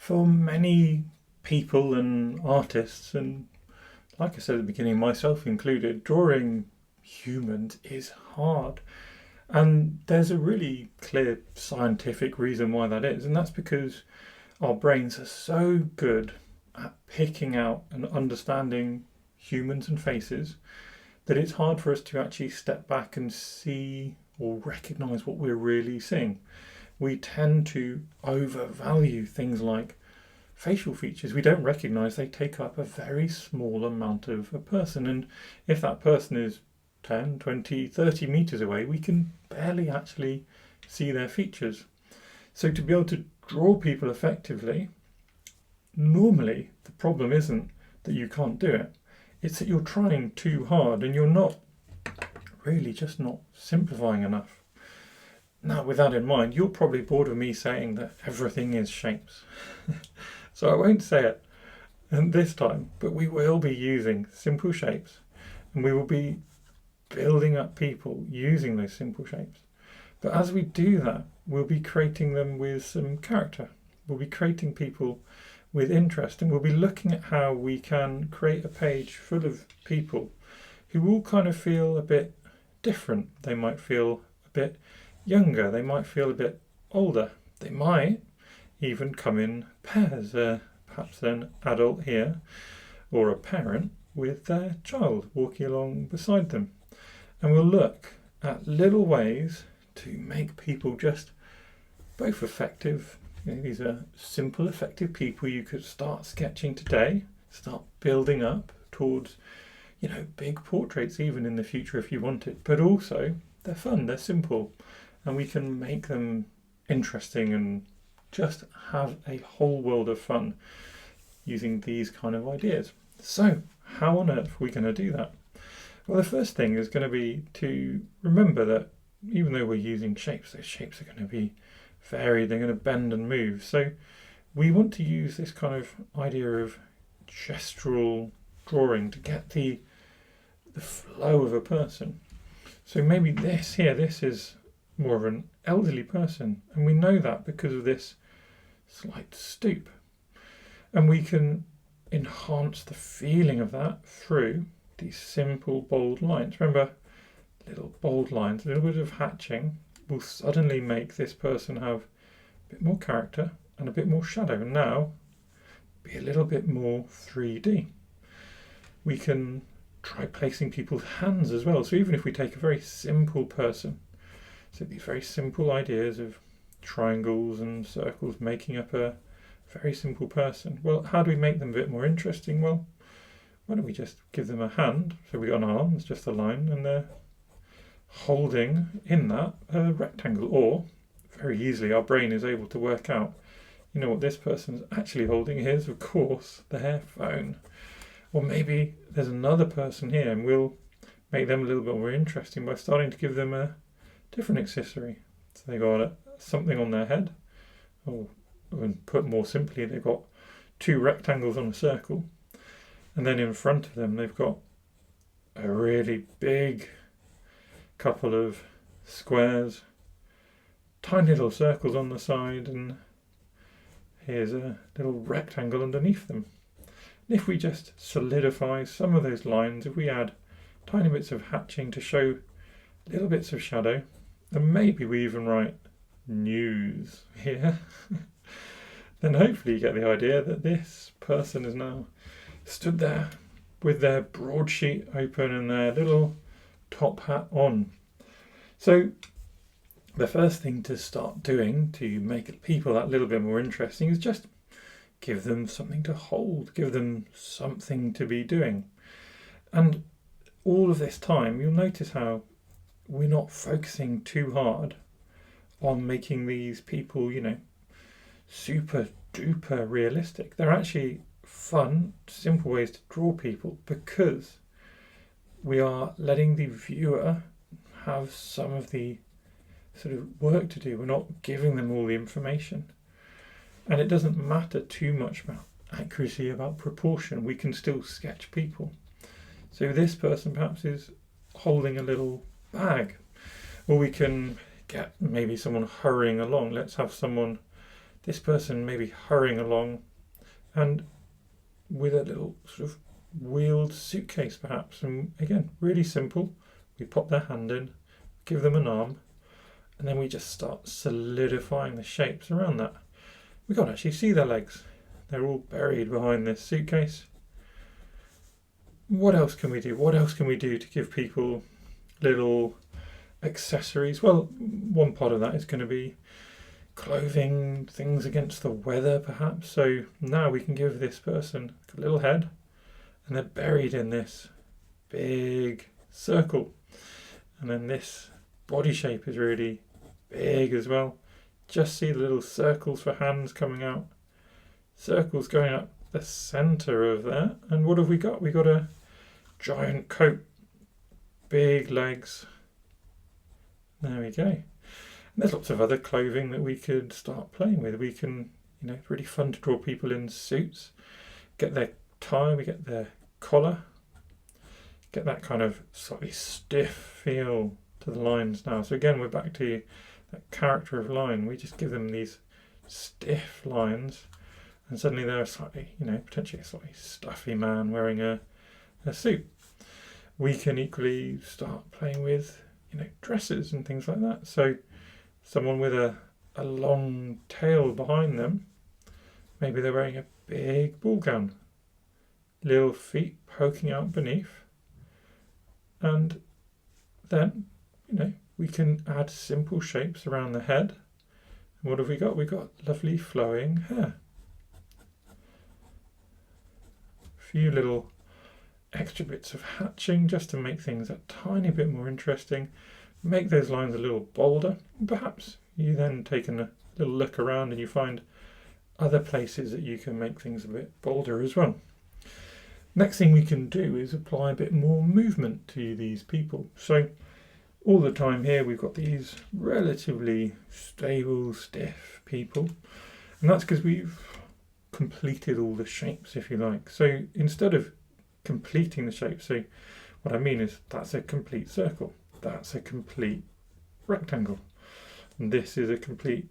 for many people and artists, and like I said at the beginning, myself included, drawing humans is hard. And there's a really clear scientific reason why that is, and that's because our brains are so good at picking out and understanding humans and faces that it's hard for us to actually step back and see or recognize what we're really seeing. We tend to overvalue things like facial features. We don't recognize they take up a very small amount of a person, and if that person is 10, 20, 30 meters away, we can barely actually see their features. So to be able to draw people effectively, normally the problem isn't that you can't do it, it's that you're trying too hard and you're not really just not simplifying enough. Now, with that in mind, you're probably bored of me saying that everything is shapes. So I won't say it this time, but we will be using simple shapes and we will be building up people using those simple shapes. But as we do that, we'll be creating them with some character. We'll be creating people with interest, and we'll be looking at how we can create a page full of people who all kind of feel a bit different. They might feel a bit younger, they might feel a bit older, they might even come in pairs, perhaps an adult here or a parent with their child walking along beside them. And we'll look at little ways to make people just both effective. These are simple, effective people you could start sketching today, start building up towards, big portraits even in the future if you wanted. But also, they're fun, they're simple, and we can make them interesting and just have a whole world of fun using these kind of ideas. So, how on earth are we going to do that? Well, the first thing is going to be to remember that even though we're using shapes, those shapes are going to be varied, they're going to bend and move. So we want to use this kind of idea of gestural drawing to get the flow of a person. So maybe this is more of an elderly person, and we know that because of this slight stoop. And we can enhance the feeling of that through these simple bold lines. Remember, little bold lines, a little bit of hatching will suddenly make this person have a bit more character and a bit more shadow, and now be a little bit more 3D. We can try placing people's hands as well. So even if we take a very simple person, so these very simple ideas of triangles and circles making up a very simple person, well, how do we make them a bit more interesting? Well, why don't we just give them a hand? So we got an arm, it's just a line, and they're holding in that a rectangle, or very easily our brain is able to work out, what this person's actually holding is, of course, their phone. Or maybe there's another person here, and we'll make them a little bit more interesting by starting to give them a different accessory. So they got something on their head, or put more simply, they've got two rectangles on a circle, and then in front of them they've got a really big couple of squares, tiny little circles on the side, and here's a little rectangle underneath them. And if we just solidify some of those lines, if we add tiny bits of hatching to show little bits of shadow, and maybe we even write news here, then hopefully you get the idea that this person is now stood there with their broadsheet open and their little top hat on. So the first thing to start doing to make people that little bit more interesting is just give them something to hold, give them something to be doing. And all of this time, you'll notice how we're not focusing too hard on making these people, super duper realistic. They're actually fun, simple ways to draw people because we are letting the viewer have some of the sort of work to do. We're not giving them all the information. And it doesn't matter too much about accuracy, about proportion. We can still sketch people. So this person perhaps is holding a little bag, or we can get maybe someone hurrying along. Let's have someone this person maybe hurrying along and with a little sort of wheeled suitcase perhaps. And again, really simple. We pop their hand in, give them an arm, and then we just start solidifying the shapes around that. We can't actually see their legs. They're all buried behind this suitcase. What else can we do? What else can we do to give people little accessories? Well, one part of that is going to be clothing, things against the weather perhaps. So now we can give this person a little head and they're buried in this big circle. And then this body shape is really big as well. Just see the little circles for hands coming out. Circles going up the centre of that. And what have we got? We got a giant coat, big legs. There we go. And there's lots of other clothing that we could start playing with. We can, it's really fun to draw people in suits. Get their tie, we get their collar. Get that kind of slightly stiff feel to the lines now. So again, we're back to that character of line. We just give them these stiff lines and suddenly they're slightly, potentially a slightly stuffy man wearing a suit. We can equally start playing with, dresses and things like that. So someone with a long tail behind them, maybe they're wearing a big ball gown, little feet poking out beneath. And then, we can add simple shapes around the head. And what have we got? We've got lovely flowing hair. A few little extra bits of hatching just to make things a tiny bit more interesting. Make those lines a little bolder. And perhaps you then take a little look around and you find other places that you can make things a bit bolder as well. Next thing we can do is apply a bit more movement to these people. So all the time here we've got these relatively stable, stiff people. And that's because we've completed all the shapes, if you like. So instead of completing the shape, so what I mean is that's a complete circle. That's a complete rectangle. And this is a complete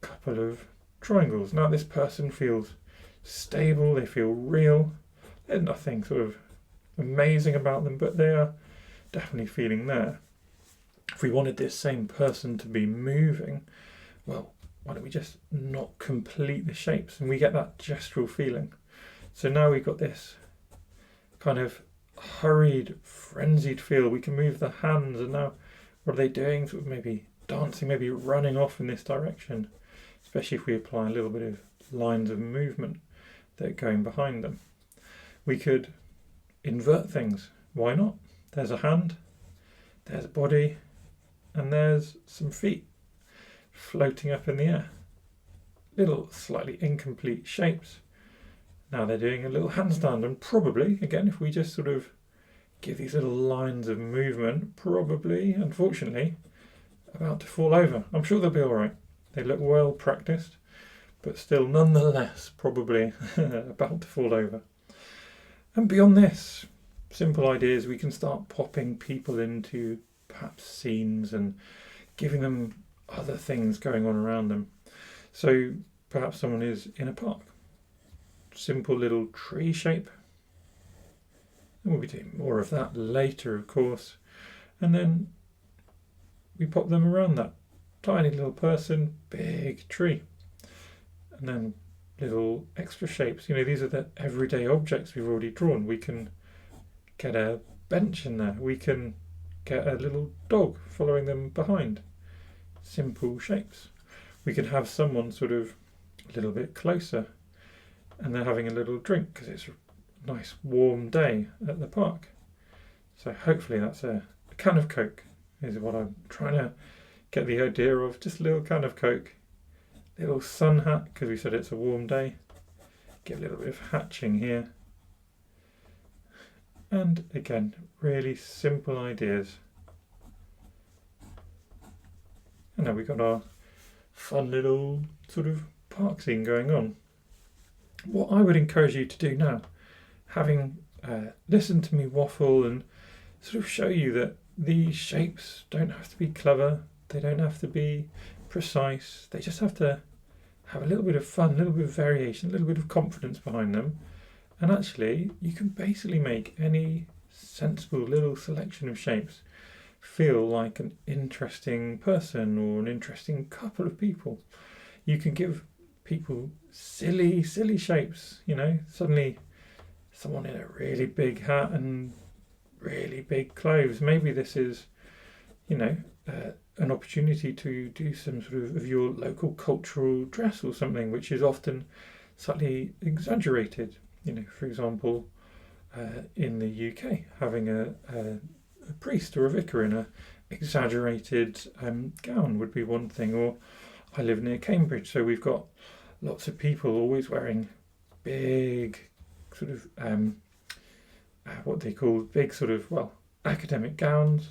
couple of triangles. Now this person feels stable, they feel real. There's nothing sort of amazing about them, but they are definitely feeling there. If we wanted this same person to be moving, well, why don't we just not complete the shapes and we get that gestural feeling. So now we've got this kind of hurried, frenzied feel. We can move the hands and now what are they doing? Sort of maybe dancing, maybe running off in this direction, especially if we apply a little bit of lines of movement that are going behind them. We could invert things. Why not? There's a hand, there's a body, and there's some feet floating up in the air. Little slightly incomplete shapes. Now they're doing a little handstand, and probably, again, if we just sort of give these little lines of movement, probably, unfortunately, about to fall over. I'm sure they'll be all right. They look well practiced, but still nonetheless probably about to fall over. And beyond this, simple ideas, we can start popping people into perhaps scenes and giving them other things going on around them. So perhaps someone is in a park. Simple little tree shape. And we'll be doing more of that later, of course. And then we pop them around that. Tiny little person, big tree. And then little extra shapes. These are the everyday objects we've already drawn. We can get a bench in there. We can get a little dog following them behind. Simple shapes. We can have someone sort of a little bit closer and they're having a little drink because it's a nice warm day at the park. So hopefully that's a can of Coke is what I'm trying to get the idea of. Just a little can of Coke. Little sun hat, because we said it's a warm day. Get a little bit of hatching here. And again, really simple ideas. And now we've got our fun little sort of park scene going on. What I would encourage you to do now, having listened to me waffle and sort of show you that these shapes don't have to be clever, they don't have to be precise, they just have to have a little bit of fun, a little bit of variation, a little bit of confidence behind them. And actually, you can basically make any sensible little selection of shapes feel like an interesting person or an interesting couple of people. You can give people silly shapes, suddenly someone in a really big hat and really big clothes. Maybe this is, an opportunity to do some sort of your local cultural dress or something, which is often slightly exaggerated. For example, in the UK, having a priest or a vicar in a exaggerated gown would be one thing. Or I live near Cambridge, so we've got lots of people always wearing big sort of what they call big sort of academic gowns.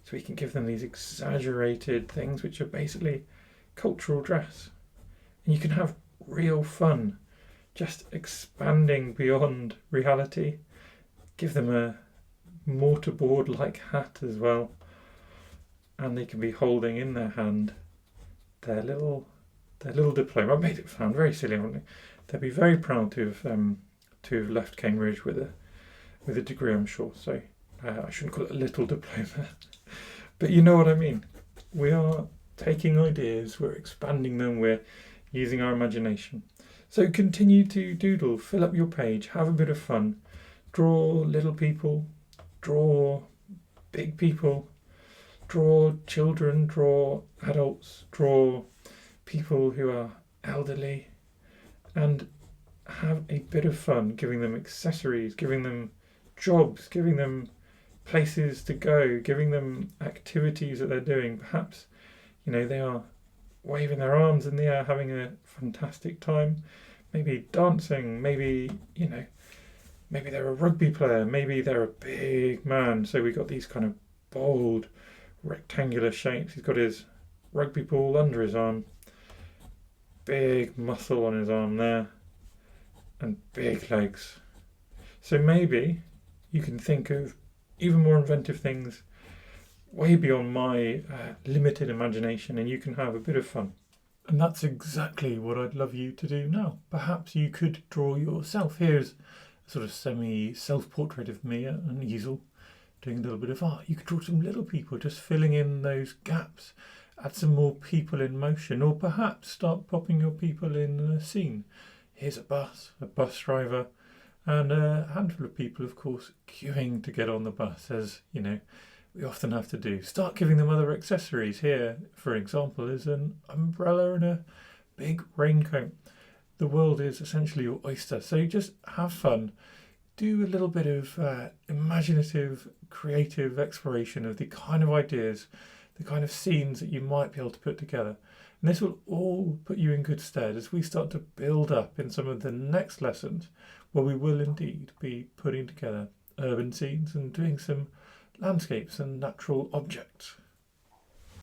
So we can give them these exaggerated things which are basically cultural dress. And you can have real fun just expanding beyond reality. Give them a mortarboard like hat as well, and they can be holding in their hand their little diploma. I made it sound very silly, haven't I? They'd be very proud to have left Cambridge with a degree, I'm sure. So I shouldn't call it a little diploma, but you know what I mean. We are taking ideas, we're expanding them, we're using our imagination. So continue to doodle, fill up your page, have a bit of fun, draw little people, draw big people, draw children, draw adults, draw people who are elderly, and have a bit of fun giving them accessories, giving them jobs, giving them places to go, giving them activities that they're doing. Perhaps, they are waving their arms in the air, having a fantastic time, maybe dancing, maybe they're a rugby player, maybe they're a big man. So we've got these kind of bold rectangular shapes. He's got his rugby ball under his arm, big muscle on his arm there, and big legs. So maybe you can think of even more inventive things way beyond my limited imagination, and you can have a bit of fun. And that's exactly what I'd love you to do now. Perhaps you could draw yourself. Here's a sort of semi-self-portrait of me at an easel doing a little bit of art. You could draw some little people, just filling in those gaps, add some more people in motion, or perhaps start popping your people in a scene. Here's a bus driver, and a handful of people, of course, queuing to get on the bus, as we often have to do. Start giving them other accessories. Here, for example, is an umbrella and a big raincoat. The world is essentially your oyster, so just have fun. Do a little bit of imaginative, creative exploration of the kind of ideas, the kind of scenes that you might be able to put together. And this will all put you in good stead as we start to build up in some of the next lessons, where we will indeed be putting together urban scenes and doing some landscapes and natural objects.